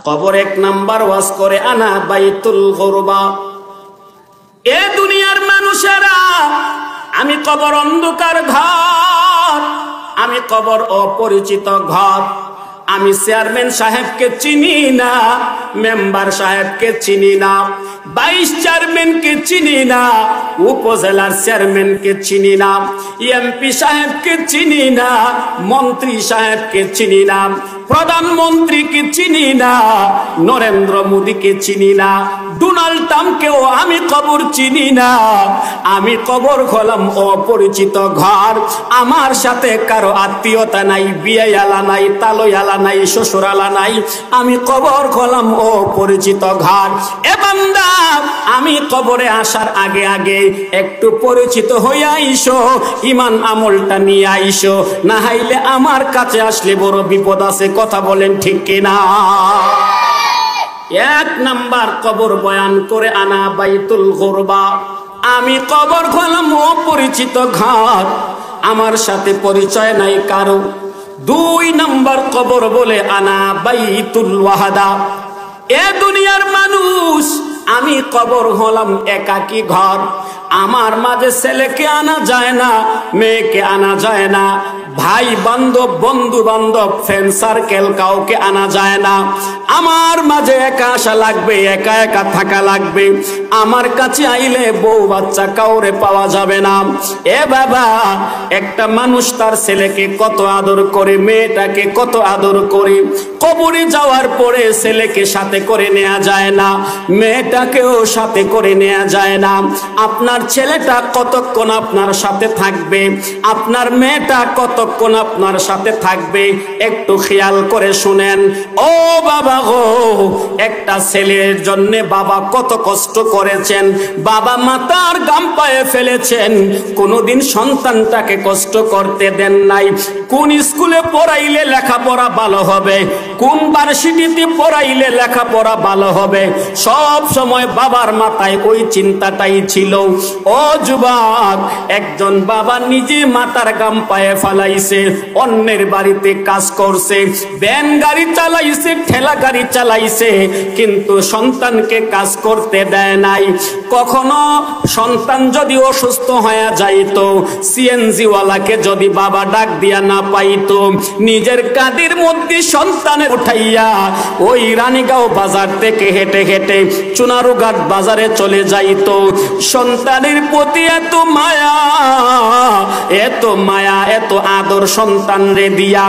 কবর 1 নাম্বার ওয়াজ করে আনা বাইতুল গুরবা। এ দুনিয়ার মানুষেরা, আমি কবর অন্ধকার ঘর, আমি কবর অপরিচিত ঘর। আমি চেয়ারম্যান সাহেবকে চিনি না, মেম্বার সাহেবকে চিনি না, ভাইস চেয়ারম্যানকে চিনি না, উপজেলার চেয়ারম্যানকে চিনি না, এমপি সাহেবকে চিনি না, মন্ত্রী সাহেবকে চিনি না, প্রধানমন্ত্রীকে চিনি না, নরেন্দ্র মোদীকে চিনি না, ডোনাল্ড ট্রাম্পকেও আমি কবর চিনি না। আমি কবর হলাম অপরিচিত ঘর। আমার সাথে কারো আত্মীয়তা নাই, বিয়ে আলা নাই, তালই আলা নাই, শ্বশুর আলা নাই। আমি কবর হলাম অপরিচিত ঘর। এ বান্দা, আমি কবরে আসার আগে আগে একটু পরিচিত হইয়া আইসো, ইমান আমলটা নিয়ে আইসো, না হইলে আমার কাছে আসলে বড় বিপদ আছে। কথা বলেন ঠিক কিনা? 1 নাম্বার কবর বয়ান করে আনা বাইতুল গুরবা। আমি কবর হলাম অপরিচিত ঘর, আমার সাথে পরিচয় নাই কারো। 2 নাম্বার কবর বলে আনা বাইতুল ওয়াহাদা। এ দুনিয়ার মানুষ, আমি কবর হলাম একাকী ঘর। আমার মাঝে ছেলেকে আনা যায় না, মেয়েকে আনা যায় না, ভাই বান্ধব, বন্ধু বান্ধব, ফ্রেন্ড সার্কেল কাউকে আনা যায় না। আমার মাঝে একা আসা লাগবে, একা একা থাকা লাগবে। আমার কাছে আইলে বউ বাচ্চা কাউরে পাওয়া যাবে না। এ বাবা, একটা মানুষ তার ছেলেকে কত আদর করে, মেয়েটাকে কত আদর করে, কবরে যাওয়ার পরে ছেলেকে সাথে করে নেওয়া যায় না, মেয়েটাকেও সাথে করে নেওয়া যায় না। আপনার ছেলেটা কতক্ষণ আপনার সাথে থাকবে, আপনার মেয়েটা কতক্ষণ আপনার সাথে থাকবে, একটু খেয়াল করে শুনেন। ও বাবা গো, একটা ছেলের জন্য বাবা কত কষ্ট করেছেন, বাবা মাতার গাম পায়ে ফেলেছেন, কোনদিন সন্তানটাকে কষ্ট করতে দেন নাই। কোন স্কুলে পড়াইলে লেখাপড়া ভালো হবে, কোন ভার্সিটিতে পড়াইলে লেখাপড়া ভালো হবে, সব সময় বাবার মাথায় ওই চিন্তাটাই ছিল। ও যুবক, একজন বাবা নিজে মাতার গাম পায়ে ফেলাইছে, অন্যের বাড়িতে কাজ করছে, ভ্যান গাড়ি চালাইছে, ঠেলা গাড়ি চালাইছে, কিন্তু সন্তানকে কাজ করতে দেয় নাই। কখনো সন্তান যদি অসুস্থ হয়ে যাইতো, সিএনজি ওয়ালাকে যদি বাবা ডাক দিয়া না পাইতো, নিজের কাঁধের মধ্যে সন্তানের উঠাইয়া ওই রানীগাঁও বাজার থেকে হেঁটে হেঁটে চুনারুঘাট বাজারে চলে যাইতো। সন্তানের প্রতি এত মায়া, এত মায়া, এত আদর সন্তান রে দিয়া,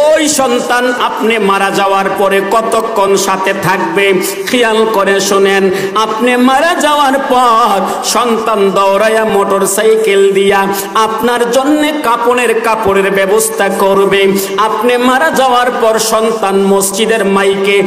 ওই সন্তান আপনি মারা যাওয়ার পরে কতক্ষণ সাথে থাকবে? খেয়াল করে শুনেন। আপনি মারা যাওয়ার পর সন্তান দৌড়াইয়া মোটর সাইকেল দিয়া আপনার জন্য কাপড়ের ব্যবস্থা করবে। আপনি মারা যাওয়ার পর সন্তান মসজিদের মাইকে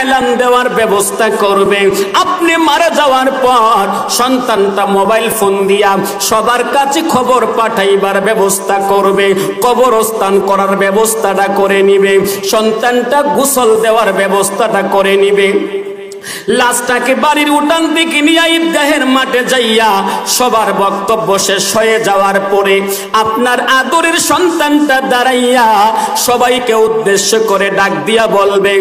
এলান দেওয়ার ব্যবস্থা করবে। আপনি মারা যাওয়ার পর সন্তানটা মোবাইল ফোন দিয়া সবার কাছে খবর পাঠাইবার ব্যবস্থা করবে, কবরস্থান করার ব্যবস্থাটা করে নিবে, সন্তানটা গোসল দেওয়ার ব্যবস্থাটা করে নিবে। লাশটাকে বাড়ির উঠান থেকে নিয়ে ঈদগাহের মাঠে যাইয়া সবার বক্তব্য শেষ হয়ে যাওয়ার পরে আপনার আদরের সন্তানটা দাঁড়াইয়া সবাইকে উদ্দেশ্য করে ডাক দিয়া বলবে,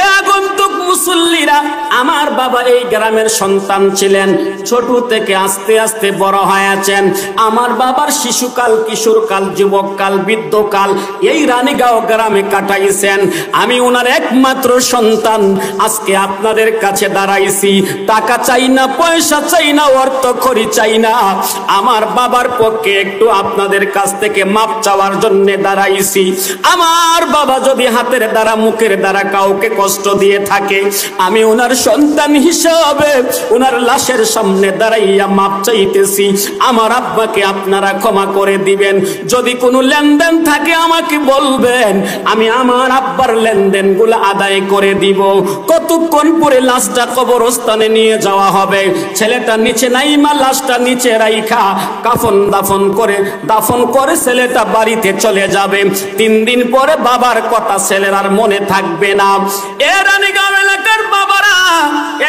এ আগন্তুক মুসল্লিরা, আমার বাবা এই গ্রামের সন্তান ছিলেন, ছোট থেকে আস্তে আস্তে বড় হয়েছেন। আমার বাবার শিশুকাল, কিশোরকাল, যুবককাল, বৃদ্ধকাল এই রানীগাঁও গ্রামে কাটাইছেন। আমি ওনার একমাত্র সন্তান। আজকে আপনাদের কাছে দাঁড়াইছি, টাকা চাই না, পয়সা চাই না, অর্থ খড়ি চাই না, আমার বাবার পক্ষে একটু আপনাদের কাছ থেকে মাপ চাওয়ার জন্য দাঁড়াইছি। আমার বাবা যদি হাতের দ্বারা, মুখের দ্বারা কাউকে কষ্ট দিয়ে থাকে, আমি ওনার সন্তান হিসাবে ওনার লাশের সামনে দাঁড়াইয়া মাপ চাইতেছি। আমার আব্বাকে আপনারা ক্ষমা করে দিবেন। যদি কোনো লেনদেন থাকে আমাকে বলবেন, আমি আমার আব্বার লেনদেন গুলো আদায় করে দিব। কতক্ষণ পরে লাশটা কবরস্থানে নিয়ে যাওয়া হবে, ছেলেটা নিচে নাইমা লাশটা নিচে রাইখা দাফন করে ছেলেটা বাড়িতে চলে যাবে। 3 দিন পরে বাবার কথা ছেলের আর মনে থাকবে না। এ রানীগাঁও এলাকার বাবারা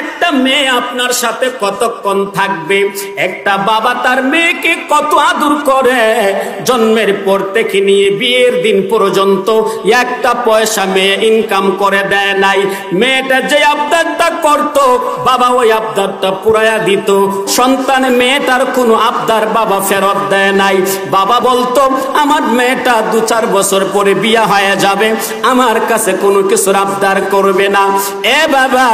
একটা মেয়ে আপনার সাথে কতক্ষণ থাকবে? একটা বাবা তার মেয়েকে কত আদর করে, জন্মের পর থেকে নিয়ে বিয়ের দিন পর্যন্ত একটা পয়সা মেয়ে ইনকাম করে দেয় নাই। মেয়েটা যে আবদারটা করত, বাবা ওই আবদারটা পুরায়া দিত। সন্তান মেয়েটার কোনো আবদার বাবা ফেরত দেয় নাই। বাবা বলতো, আমার মেয়েটা 2-4 বছর পরে বিয়ে হয়ে যাবে, আমার কাছে কোনো কিছুর আবদার করবে না। এ বাবা,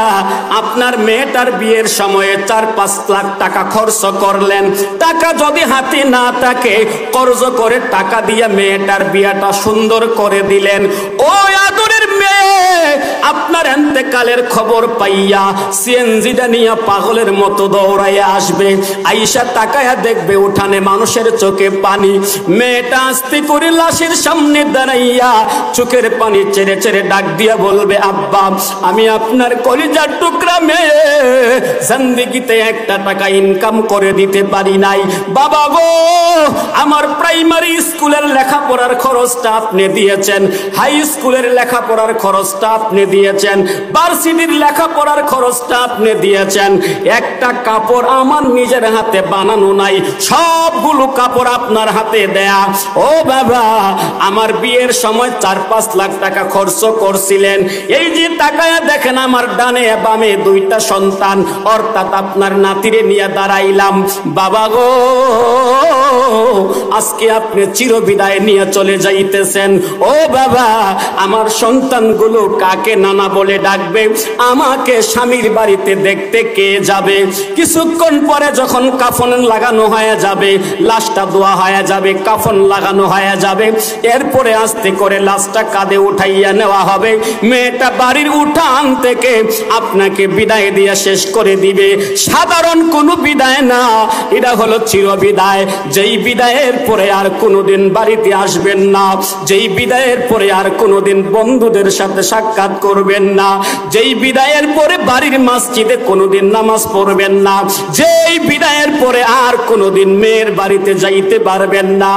আপনার মেয়েটার বিয়ের সময়ে 4-5 লাখ টাকা খরচ করলেন, টাকা যদি হাতে না থাকে কর্জ করে টাকা দিয়ে মেয়েটার বিয়েটা সুন্দর করে দিলেন। ওই আদরের মেয়ে আপনার এন্তেকালের খবর পাইয়া সিএনজিটা নিয়ে পাগলের মতো দৌড়াইয়া আসবে। আইসা তাকায়া দেখবে উঠানে মানুষের চোখে পানি। মেয়েটা আস্তে করে লাশের সামনে দাঁড়াইয়া চোখের পানি ছেড়ে ছেড়ে ডাক দিয়া বলবে, আব্বা, আমি আপনার কলিজার টুকরা মেয়ে, জিন্দেগিতে 1 টাকা ইনকাম করে দিতে পারি নাই। বাবা গো, আমার প্রাইমারি স্কুলের লেখাপড়ার খরচটা আপনি দিয়েছেন, হাই স্কুলের লেখাপড়ার খরচটা আপনি দিয়েছেন, ভার্সিটির লেখাপড়ার খরচটা আপনি দিয়েছেন। একটা কাপড় আমার নিজের হাতে বানানো নাই, সবগুলো কাপড় আপনার হাতে দেয়া। ও বাবা, আমার বিয়ের সময় 4-5 লাখ টাকা খরচ করছিলেন। এই যে তাকায়া দেখেন আমার ডানে বামে 2টা সন্তান, অর্থাৎ আপনার নাতিরে নিয়ে দাঁড়াইলাম। বাবা গো, আজকে আপনি চিরবিদায় নিয়ে চলে যাইতেছেন। ও বাবা, আমার সন্তানগুলো কাকে নানা বলে ডাকবে? আমাকে স্বামীর বাড়িতে দেখতে কে যাবে? কিছুক্ষণ পরে যখন কাফন লাগানো হয়ে যাবে, লাশটা ধোয়া হয়ে যাবে, কাফন লাগানো হয়ে যাবে, এরপরে আস্তে করে লাশটা কাঁধে উঠাইয়া নেওয়া হবে। মেয়েটা বাড়ির উঠান থেকে আপনাকে বিদায় দিয়ে শেষ করে দিবে। সাধারণ কোনো বিদায় না, এটা হলো চিরবিদায়। যেই বিদায়ের পরে আর কোনোদিন বাড়িতে আসবেন না, যেই বিদায়ের পরে আর কোনোদিন বন্ধুদের সাথে সাক্ষাৎ করবেন না, যেই বিদায়ের পরে বাড়ির মসজিদে কোনোদিন নামাজ পড়বেন না, যেই বিদায়ের পরে আর কোনোদিন মেয়ের বাড়িতে যাইতে পারবেন না,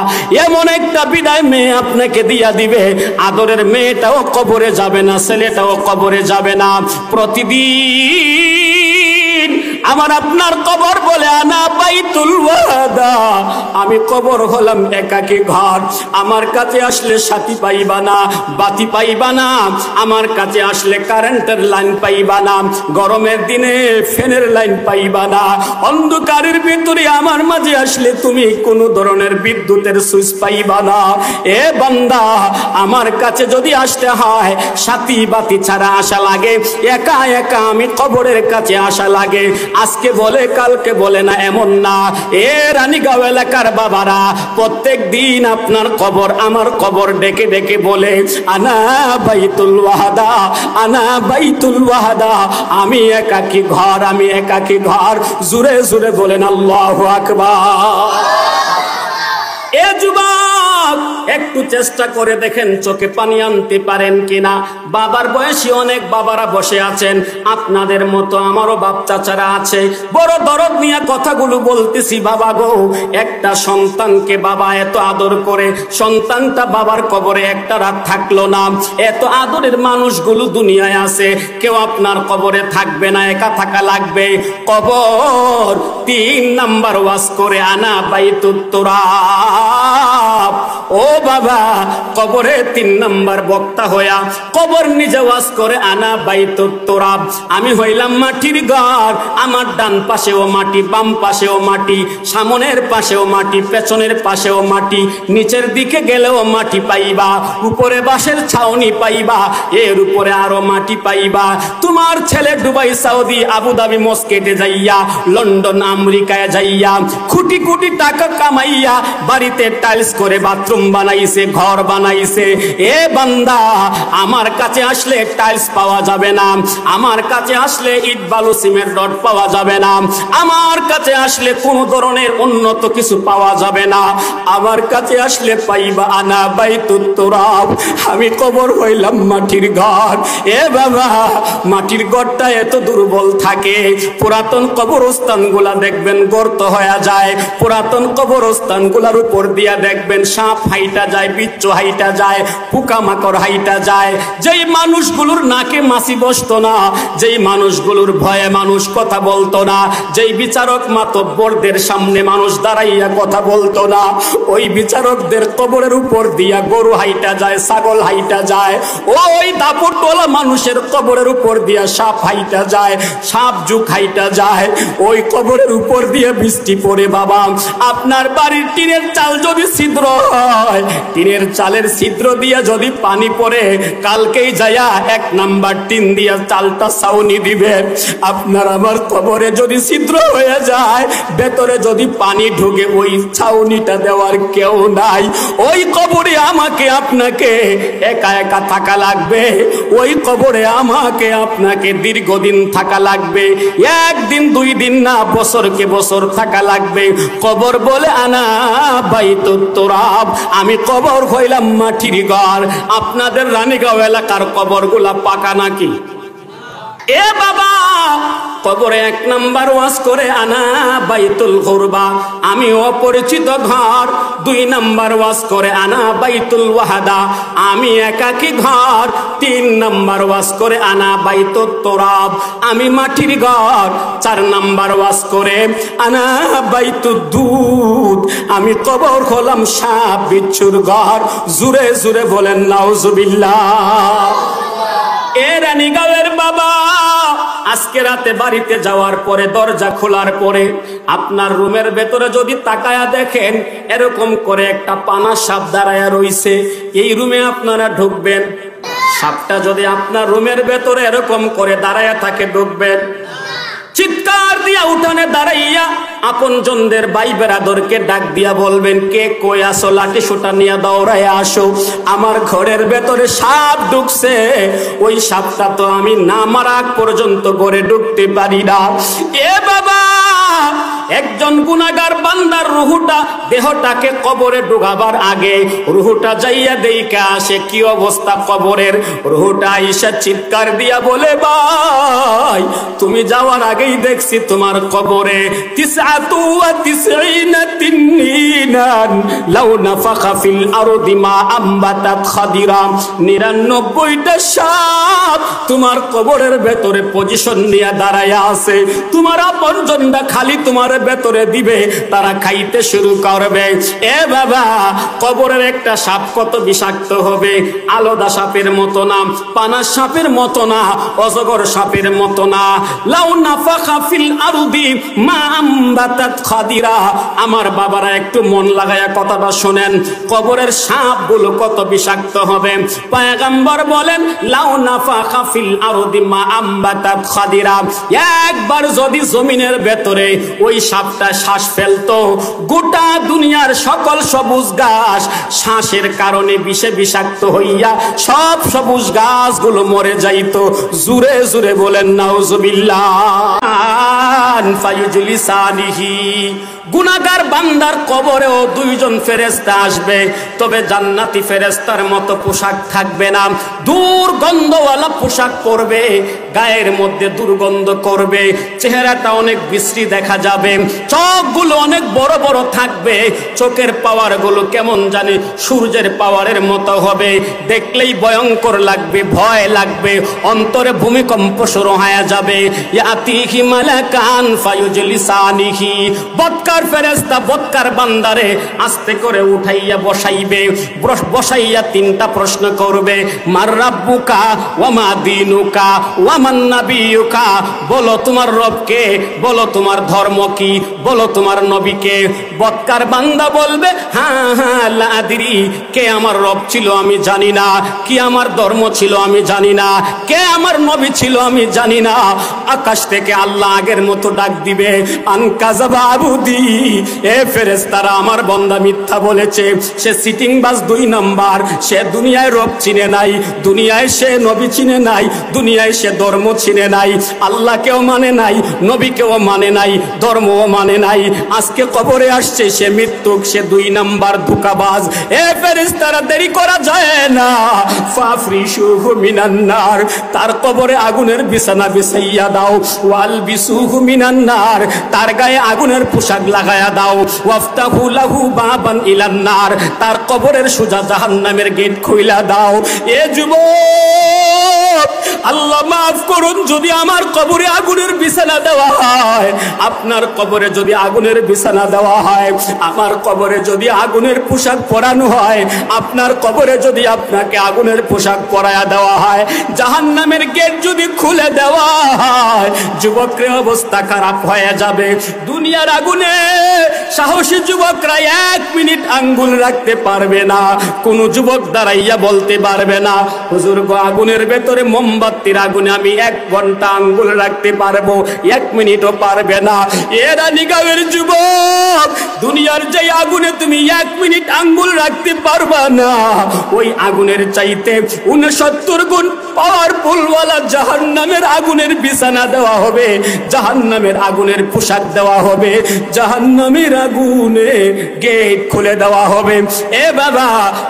এমন একটা বিদায় মেয়ে আপনাকে দিয়া দিবে। আদরের মেয়েটাও কবরে যাবে না, ছেলেটাও কবরে যাবে না। প্রতিদিন আমার আপনার কবর বলে, আনা বাইতুল ওয়াদা, আমি কবর হলাম একাকী ঘর। আমার কাছে আসলে সাথী পাইবা না, বাতি পাইবা না, আমার কাছে আসলে কারেন্টের লাইন পাইবা না, গরমের দিনে ফ্যানের লাইন পাইবা না, অন্ধকারের ভিতরে আমার মাঝে আসলে তুমি কোনো ধরনের বিদ্যুতের সুইচ পাইবা না। এ বান্দা, আমার কাছে যদি আসতে হয় সাথী বাতি ছাড়া আসা লাগে, একা একা আমি কবরের কাছে আসা লাগে। আজকে বলে কালকে বলে না, এমন না। এ রানীগাঁও এলাকার বাবারা, প্রত্যেক দিন আপনার কবর আমার কবর ডেকে ডেকে বলে, আনা বাইতুল ওয়াহাদা, আনা বাইতুল ওয়াহাদা, আমি একাকী ঘর, আমি একাকী ঘর। জোরে জোরে বলেন আল্লাহু আকবার। এ যুবক, একটু চেষ্টা করে দেখেন চোখে পানি আনতে পারেন কিনা। বাবার বয়সী অনেক বাবারা বসে আছেন, আপনাদের মতো আমারও বাপ চাচারা আছে। বড় দরদ নিয়ে কথাগুলো বলতেছি। বাবা গো, একটা সন্তানকে বাবা এত আদর করে, সন্তানটা বাবার কবরে একটা রাত থাকলো না। এত আদরের মানুষগুলো দুনিয়ায় আছে, কেউ আপনার কবরে থাকবে না, একা থাকা লাগবে। কবর 3 নাম্বার ওয়াজ করে, আনা বাইতুত তুরাব। ও বাবা, কবরে 3 নাম্বার বক্তা হইয়া কবর নিজে ওয়াজ করে, আনা বাইতুত তুরাব, আমি হইলাম মাটির ঘর। আমার ডান পাশেও মাটি, বাম পাশেও মাটি, সামনের পাশেও মাটি, পেছনের পাশেও মাটি, নিচের দিকে গেলেও মাটি পাইবা, উপরে বাঁশের ছাউনি পাইবা, এর উপরে আরো মাটি পাইবা। তোমার ছেলে দুবাই, সৌদি, আবুধাবি, মস্কেটে যাইয়া, লন্ডন, আমেরিকায় যাইয়া কোটি কোটি টাকা কামাইয়া বাড়িতে টাইলস করে বাথরুম বানাইছে, ঘর বানাইছে। এ বান্দা, আমার কাছে আসলে টাইলস পাওয়া যাবে না, আমার কাছে আসলে ইট বালু সিমেন্ট রড পাওয়া যাবে না, আমার কাছে আসলে কোন ধরনের উন্নত কিছু পাওয়া যাবে না। আমার কাছে আসলে পাইবা আনা বাইতুত তুরাব, আমি কবর হইলাম মাটির ঘর। এ বাবা, মাটির ঘরটা এত দুর্বল থাকে, পুরাতন কবরস্থান গুলা দেখবেন গর্ত হয়ে যায়, পুরাতন কবরস্থান গুলার উপর দিয়া দেখবেন সাপ হাইট হাইটা যায়, বিচ্ছু হাইটা যায়, পোকামাকড় হাইটা যায়। যেই মানুষগুলোর নাকে মাছি বসতো না, যেই মানুষগুলোর ভয়ে মানুষ কথা বলতো না, যেই বিচারক মাতব্বরদের সামনে মানুষ দাঁড়াইয়া কথা বলতো না, ওই বিচারকদের কবরের উপর দিয়া গরু হাইটা যায়, ছাগল হাইটা যায়। ওই দাপটওয়ালা মানুষের কবরের উপর দিয়া সাপ হাইটা যায়, সাপ জুক হাইটা যায়। ওই কবরের উপর দিয়ে বৃষ্টি পড়ে বাবা। আপনার বাড়ির টিনের চাল যদি ছিদ্র হয়, টিনের চালের ছিদ্র দিয়া যদি পানি পড়ে, কালকেই যায়া 1 নাম্বার টিন দিয়া চালটা ছাউনি দিবে। আপনার আমার কবরে যদি ছিদ্র হয়ে যায়, ভেতরে যদি পানি ঢুকে, ওই ছাউনিটা দেওয়ার কেউ নাই। ওই কবরে আমাকে আপনাকে একা একা থাকা লাগবে। ওই কবরে আমাকে আপনাকে দীর্ঘদিন থাকা লাগবে, 1 দিন 2 দিন না, বছরকে বছর থাকা লাগবে। কবর বলে আনা বাইতুত তুরাব, আমি কবর হইলাম মাটির ঘর। আপনাদের রানীগাঁও এলাকার কবরগুলা পাকা নাকি? এ বাবা, কবরে 1 নাম্বার ওয়াজ করে আনা বাইতুল গুরবা, আমি অপরিচিত ঘর। 2 নাম্বার ওয়াজ করে আনা বাইতুল ওয়াহাদা, আমি একাকী ঘর। 3 নাম্বার ওয়াজ করে আনা বাইতুত তুরাব, আমি মাটির ঘর। 4 নাম্বার ওয়াজ করে আনা বাইতুদ দুদ, আমি কবর হলাম সাপ বিচ্ছুর ঘর। জুরে জুরে বলেন নাউজুবিল্লাহ। এ রানীগাঁওয়ের বাবা, আজকে রাতে বাড়িতে যাওয়ার পরে, দরজা খোলার পরে আপনার রুমের ভেতরে যদি তাকায়া দেখেন, এরকম করে একটা পানা সাপ দাঁড়ায়া রইছে। এই রুমে আপনারা ঢুকবেন, সাপটা যদি আপনার রুমের ভেতরে এরকম করে দাঁড়ায়া থাকে, ঢুকবেন? চিৎকার দিয়া উঠানে দাঁড়াইয়া আপনজনদের ভাই বেরাদরকে ডাক দিয়া বলবেন, কে কই আসো, লাঠি সোটা নিয়ে দৌড়ায় আসো, আমার ঘরের ভেতরে সাপ ঢুকছে। ওই সাপটা তো আমি না মারা আগ পর্যন্ত ঘরে ঢুকতে পারি না। এ বাবা, একজন গুনাহগার বান্দার রুহুটা দেহটাকে কবরে ঢুকাবার আগে রুহুটা যাইয়া দেইকা আসে কি অবস্থা কবরের। রুহুটা আইসা চিৎকার দিয়া বলে, ভাই তুমি যাওয়ার আগেই দেখছি তোমার কবরে 99 তিন্নিনান লাউ নাফাখা ফিল আরদি মা আমবাতাত খাদিরা, 99টা সাপ তোমার কবরের ভেতরে পজিশন নিয়ে দাঁড়ায়া আছে। তোমার আপনজনরা খালি তোমার ভেতরে দিবে, তারা খাইতে শুরু করবে। এ বাবা, কবরের একটা সাপ কত বিষাক্ত হবে! আলাদা সাপের মতো না, পানা সাপের মতো না, অজগর সাপের মতো না। লাউ নাফাখা ফিল আরদি মা আমবাতাত খাদিরা। আমার বাবারা একটু মন লাগায়া কথাটা শুনেন, কবরের সাপগুলো কত বিষাক্ত হবে। পয়গম্বর বলেন, লাউ নাফাখা ফিল আরদি মা আমবাতাত খাদিরা, একবার যদি জমিনের ভেতরে ওই সাপটা শ্বাস ফেলতো, গোটা দুনিয়ার সকল সবুজ গাছ শ্বাসের কারণে বিষে বিষাক্ত হইয়া সব সবুজ গাছগুলো মরে যাইতো। জুরে জুরে বলেন নাউজুবিল্লাহ। ফায়ুজলিসানিহি, গুনাহগার বান্দার কবরেও 2 জন ফেরেশতা আসবে, তবে জান্নাতি ফেরেশতার মতো পোশাক থাকবে না, দুর্গন্ধওয়ালা পোশাক পরবে, গায়ের মধ্যে দুর্গন্ধ করবে, চেহারাটা অনেক বিশ্রী দেখা যাবে, চোখগুলো অনেক বড় বড় থাকবে, চোখের পাওয়ারগুলো কেমন জানি সূর্যের পাওয়ারের মতো হবে, দেখলেই ভয়ঙ্কর লাগবে, ভয় লাগবে, অন্তরে ভূমিকম্প শুরু হয়ে যাবে। ইয়াতিহি মালাকান ফায়ুজলিসানিহি, বদকার ফেরেশতা বদকার বান্দারে আস্তে করে উঠাইয়া বসাইবে, বসাইয়া 3টা প্রশ্ন করবে, মার রাব্বুকা ওয়া মা দীনুকা ওয়া মান নাবিয়ুকা, বলো তোমার রবকে, বলো তোমার ধর্ম কি, বলো তোমার নবীকে। বদকার বান্দা বলবে, হ্যাঁ হ্যাঁ লা আদরি, কে আমার রব ছিল আমি জানি না, কি আমার ধর্ম ছিল আমি জানি না, কে আমার নবী ছিল আমি জানি না। আকাশ থেকে আল্লাহ আগের মতো ডাক দিবে, আনকাযাবা আবুদি, এ ফেরেশতারা আমার বান্দা মিথ্যা বলেছে, সে সিটিংবাজ 2 নাম্বার, সে দুনিয়ায় রব চিনে নাই, দুনিয়ায় সে নবী চিনে নাই, দুনিয়ায় সে ধর্ম চিনে নাই, আল্লাহকেও মানে নাই, নবীকেও মানে নাই, ধর্মও মানে নাই, আজকে কবরে আসছে সে মৃত্যুক, সে 2 নাম্বার ধোঁকাবাজ। এ ফেরেশতারা দেরি করা যায় না, ফাফরিশুহু মিনান নার, তার কবরে আগুনের বিছানা বিছাইয়া দাও, ওয়াল বিসুহু মিনান ইলান নার, তার গায়ে আগুনের পোশাক লাগায়া দাও। ওয়াফতাহু লাহু বাবান ইলান নার, তার কবরের সোজা জাহান্নামের গেট খুইলা দাও। এ যুবক, আল্লাহ মাফ করুন, যদি আমার কবরে আগুনের বিছানা দেওয়া হয়, আপনার কবরে যদি আগুনের বিছানা দেওয়া হয়, আমার কবরে যদি আগুনের পোশাক পরানো হয়, আপনার কবরে যদি আপনাকে আগুনের পোশাক পরায়া দেওয়া হয়, জাহান্নামের গেট যদি খুলে দেওয়া হয়, যুবকের অবস্থা খারাপ হয়ে যাবে। দুনিয়ার আগুনে সাহসী যুবকরা 1 মিনিট আঙ্গুল রাখতে পারবে না। কোন যুবক দাঁড়াইয়া বলতে পারবে না, হুজুর গো, আগুনের ভেতরে মোমবাতির আগুনে আমি 1 ঘন্টা আঙ্গুল রাখতে পারবো, 1 মিনিটও পারবে না। এরা নিগামের যুবক, দুনিয়ার যে আগুনে তুমি 1 মিনিট আঙ্গুল রাখতে পারবা না, ওই আগুনের চাইতে 69 গুণ পাওয়ারফুল ওয়ালা জাহান্নামের আগুনের বিছানা দেওয়া হবে, জাহান্নামের আগুনের পোশাক দেওয়া হবে, জাহান্নামের আগুনে গেট খুলে দেওয়া হবে। এ বাবা,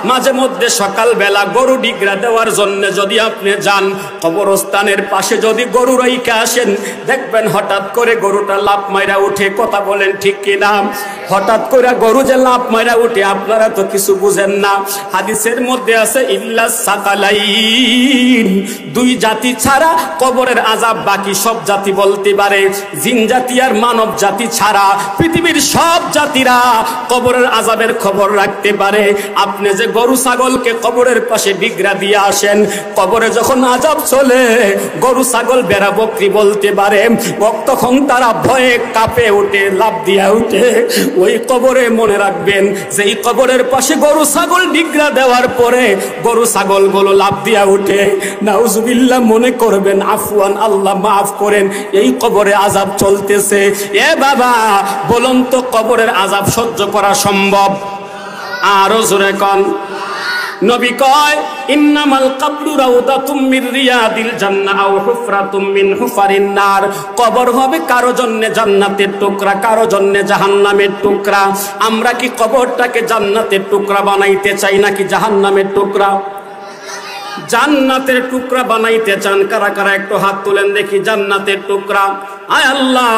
মাঝে মধ্যে সকালবেলা গরু ডিগরা দেওয়ার জন্য যদি আপনি যান, কবরস্থানের পাশে যদি গরু রাইখা আসেন, দেখবেন হঠাৎ করে গরুটা লাফ মাইরা উঠে। কথা বলেন ঠিক কিনা? হঠাৎ করে গরু যে লাফ মাইরা উঠে, আপনারা তো কিছু বুঝেন না। হাদিসের মধ্যে আছে ইল্লাস সাকালাইন, 2 জাতি ছাড়া কবরের আযাব বাকি সব জাতি বলতে পারে। জিন জাতি আর মানব জাতি ছাড়া পৃথিবীর সব জাতিরা কবরের আযাবের খবর রাখতে পারে। আপনি যে গরু ছাগলকে কবরের পাশে বিগড়া দিয়ে আসেন, কবরে যখন আযাব চলে, গরু ছাগল বেড়া বকরি বলতে পারে, তখন তারা ভয়ে কাঁপে উঠে, লাফ দিয়া উঠে। ওই কবরে মনে রাখবেন, যে এই কবরের পাশে গরু ছাগল বিগড়া দেওয়ার পরে গরু ছাগল গুলো লাফ দিয়া উঠে, নাউজুবিল্লাহ মনে করবেন আফওয়ান, আল্লাহ মাফ করেন, এই কবরে আযাব চলতেছে। এ বাবা, বলুন তো কবরের আযাব সহ্য করা সম্ভব? আরো জোরে কোন। নবী কয়, ইন্নামাল কবরু রাউদাতুম মির রিয়াদিল জান্নাহ আও হুফরাতুম মিন হুফারিন নার। কবর হবে কারো জন্য জান্নাতের টুকরা, কারো জন্য জাহান্নামের টুকরা। আমরা কি কবরটাকে জান্নাতের টুকরা বানাইতে চাই নাকি জাহান্নামের টুকরা? জান্নাতের টুকরা বানাইতে চান কারা কারা? একটু হাত তুলেন দেখি। জান্নাতের টুকরা। আয় আল্লাহ,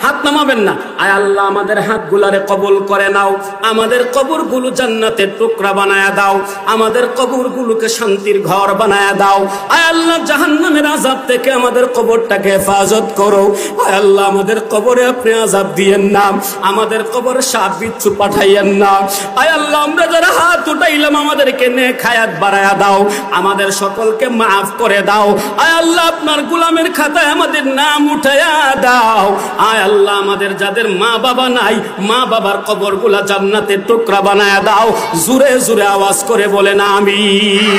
হাত নামাবেন না। আয় আল্লাহ, আমাদের হাতগুলারে কবুল করে নাও, আমাদের কবরগুলো জান্নাতের টুকরা বানায়া দাও, আমাদের কবরগুলোকে শান্তির ঘর বানায়া দাও। আয় আল্লাহ, জাহান্নামের আযাব থেকে আমাদের কবরটাকে হেফাজত করো। আয় আল্লাহ, আমাদের কবরে আপনি আযাব দিয়েন না, আমাদের কবরে সাপ বিচ্ছু পাঠাইয়েন না। আয় আল্লাহ, আমরা যারা হাত উঠাইলাম, আমাদেরকে নেক হায়াত বাড়ায়া দাও, আমাদের সকলকে মাফ করে দাও। আয় আল্লাহ, আপনার গোলামের খাতায় আমাদের নাম উঠায়া দাও। আয় আল্লাহ, আমাদের যাদের মা বাবা নাই, মা বাবার কবরগুলা জান্নাতের টুকরা বানায়া দাও। জোরে জোরে আওয়াজ করে বলেন আমিন।